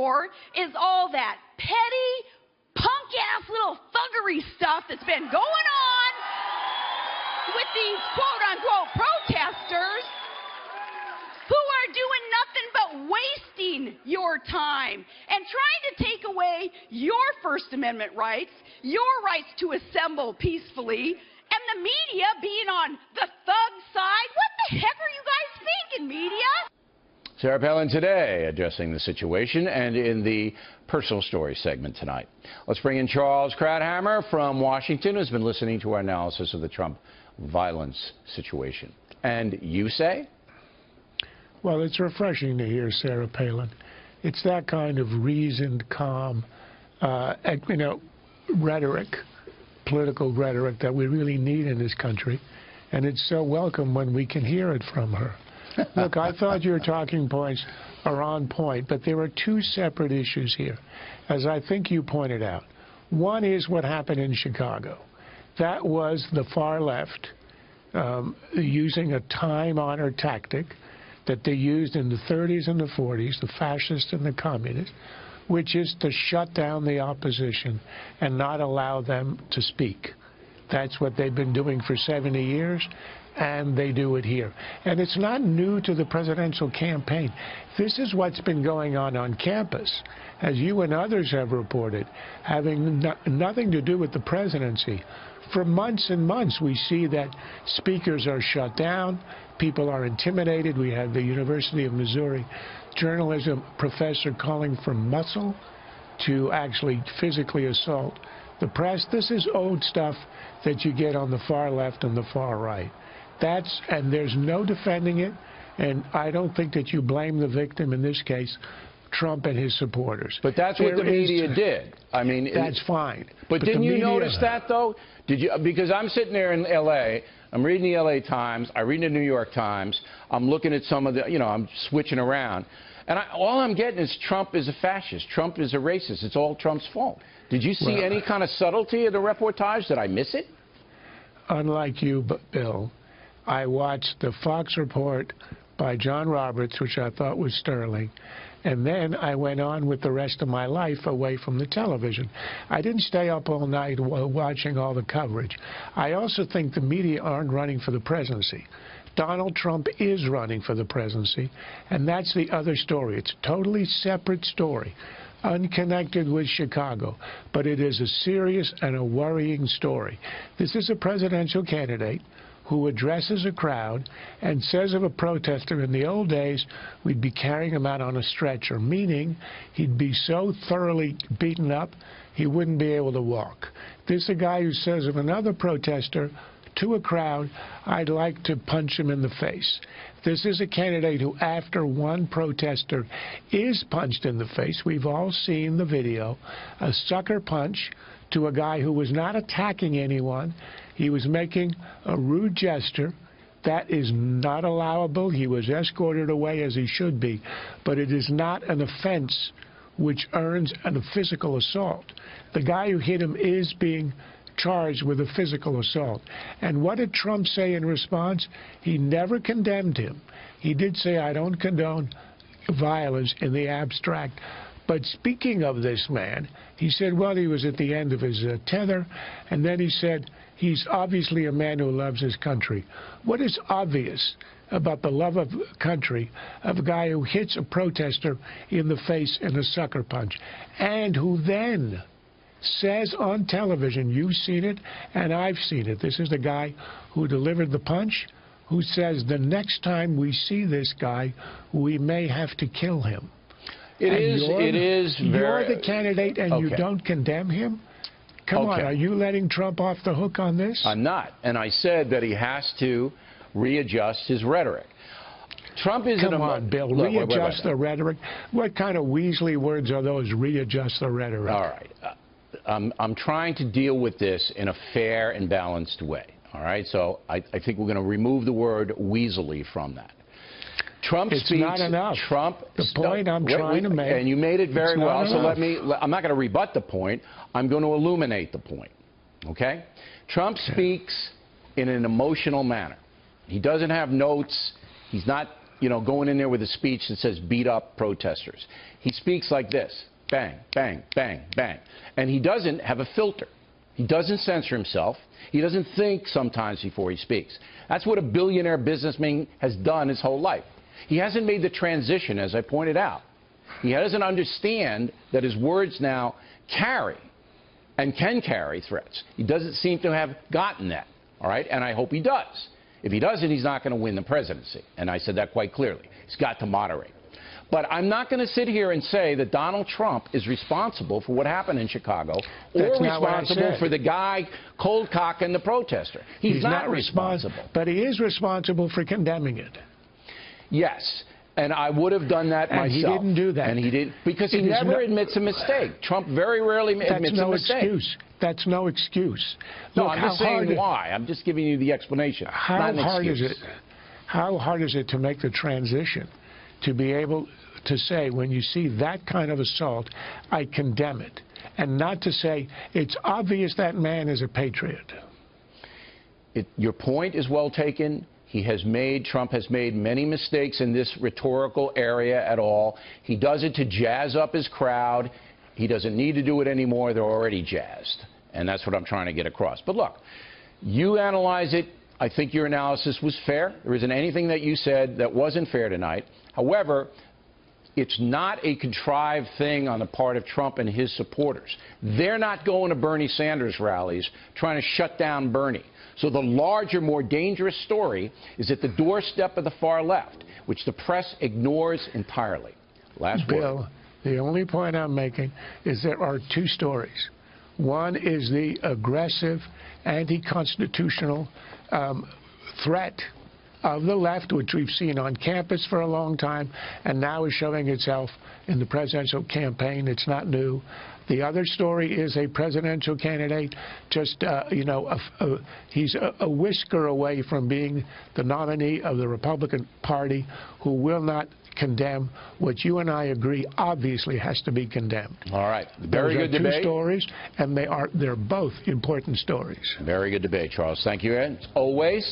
for is all that petty, punk-ass little thuggery stuff that's been going on with these quote-unquote protesters who are doing nothing but wasting your time and trying to take away your First Amendment rights, your rights to assemble peacefully, and the media being on the thug side. What the heck are you guys thinking, media? Sarah Palin today addressing the situation and in the personal story segment tonight. Let's bring in Charles Krauthammer from Washington, who's been listening to our analysis of the Trump violence situation. And you say? Well, it's refreshing to hear Sarah Palin. It's that kind of reasoned, calm, rhetoric, political rhetoric that we really need in this country. And it's so welcome when we can hear it from her. Look, I thought your talking points are on point, but there are two separate issues here, as I think you pointed out. One is what happened in Chicago. That was the far left using a time-honored tactic that they used in the 30s and the 40s, the fascists and the communists, which is to shut down the opposition and not allow them to speak. That's what they've been doing for 70 years, and they do it here. And it's not new to the presidential campaign. This is what's been going on campus, as you and others have reported, having nothing to do with the presidency. For months and months, we see that speakers are shut down, people are intimidated. We had the University of Missouri journalism professor calling for muscle to actually physically assault the press. This is old stuff that you get on the far left and the far right. And there's no defending it, and I don't think that you blame the victim in this case, Trump and his supporters. But that's what the media did. I mean, that's fine. But didn't you notice that, though? Did you? Because I'm sitting there in L.A., I'm reading the L.A. Times, I read the New York Times, I'm looking at some of the, I'm switching around. And all I'm getting is Trump is a fascist, Trump is a racist, it's all Trump's fault. Did you see any kind of subtlety of the reportage? Did I miss it? Unlike you, Bill, I watched the Fox report by John Roberts, which I thought was sterling, and then I went on with the rest of my life away from the television. I didn't stay up all night watching all the coverage. I also think the media aren't running for the presidency. Donald Trump is running for the presidency, and that's the other story. It's a totally separate story, unconnected with Chicago, but it is a serious and a worrying story. This is a presidential candidate who addresses a crowd and says of a protester, in the old days, we'd be carrying him out on a stretcher, meaning he'd be so thoroughly beaten up, he wouldn't be able to walk. This is a guy who says of another protester to a crowd, I'd like to punch him in the face. This is a candidate who, after one protester is punched in the face, we've all seen the video, a sucker punch to a guy who was not attacking anyone. He was making a rude gesture. That is not allowable. He was escorted away as he should be. But it is not an offense which earns a physical assault. The guy who hit him is being charged with a physical assault. And what did Trump say in response? He never condemned him. He did say, I don't condone violence in the abstract. But speaking of this man, he said, well, he was at the end of his tether, and then he said, he's obviously a man who loves his country. What is obvious about the love of country of a guy who hits a protester in the face in a sucker punch, and who then says on television, you've seen it and I've seen it, this is the guy who delivered the punch, who says the next time we see this guy, we may have to kill him. You're the candidate and you don't condemn him? Come on, are you letting Trump off the hook on this? I'm not. And I said that he has to readjust his rhetoric. Trump isn't Come on, Bill, readjust the rhetoric. What kind of Weasley words are those, readjust the rhetoric? All right. I'm trying to deal with this in a fair and balanced way. All right? So I think we're going to remove the word weaselly from that. Trump it's speaks. Not enough. Trump. The point I'm trying to make. And you made it very well. So enough. I'm not going to rebut the point. I'm going to illuminate the point. Okay? Trump speaks in an emotional manner. He doesn't have notes. He's not going in there with a speech that says beat up protesters. He speaks like this, bang, bang, bang, bang. And he doesn't have a filter. He doesn't censor himself. He doesn't think sometimes before he speaks. That's what a billionaire businessman has done his whole life. He hasn't made the transition, as I pointed out. He doesn't understand that his words now carry and can carry threats. He doesn't seem to have gotten that, all right? And I hope he does. If he doesn't, he's not going to win the presidency. And I said that quite clearly. He's got to moderate. But I'm not going to sit here and say that Donald Trump is responsible for what happened in Chicago or responsible for the guy cold-cocking the protester. He's not responsible. But he is responsible for condemning it. Yes. And I would have done that myself. And he didn't do that. And he didn't, because he never admits a mistake. Trump very rarely admits a mistake. That's no excuse. That's no excuse. No, Look, I'm just saying why. I'm just giving you the explanation. How hard is it? How hard is it to make the transition to be able to say, when you see that kind of assault, I condemn it, and not to say it's obvious that man is a patriot? Your point is well taken. Trump has made many mistakes in this rhetorical area at all. He does it to jazz up his crowd. He doesn't need to do it anymore. They're already jazzed. And that's what I'm trying to get across. But look, you analyze it. I think your analysis was fair. There isn't anything that you said that wasn't fair tonight. However, it's not a contrived thing on the part of Trump and his supporters. They're not going to Bernie Sanders rallies trying to shut down Bernie. So the larger, more dangerous story is at the doorstep of the far left, which the press ignores entirely. Last word. Bill, the only point I'm making is there are two stories. One is the aggressive, anti-constitutional threat of the left, which we've seen on campus for a long time, and now is showing itself in the presidential campaign. It's not new. The other story is a presidential candidate, just, he's a whisker away from being the nominee of the Republican Party, who will not condemn what you and I agree obviously has to be condemned. All right. Very good debate. Those are two stories, and they're both important stories. Very good debate, Charles. Thank you, Ed. Always.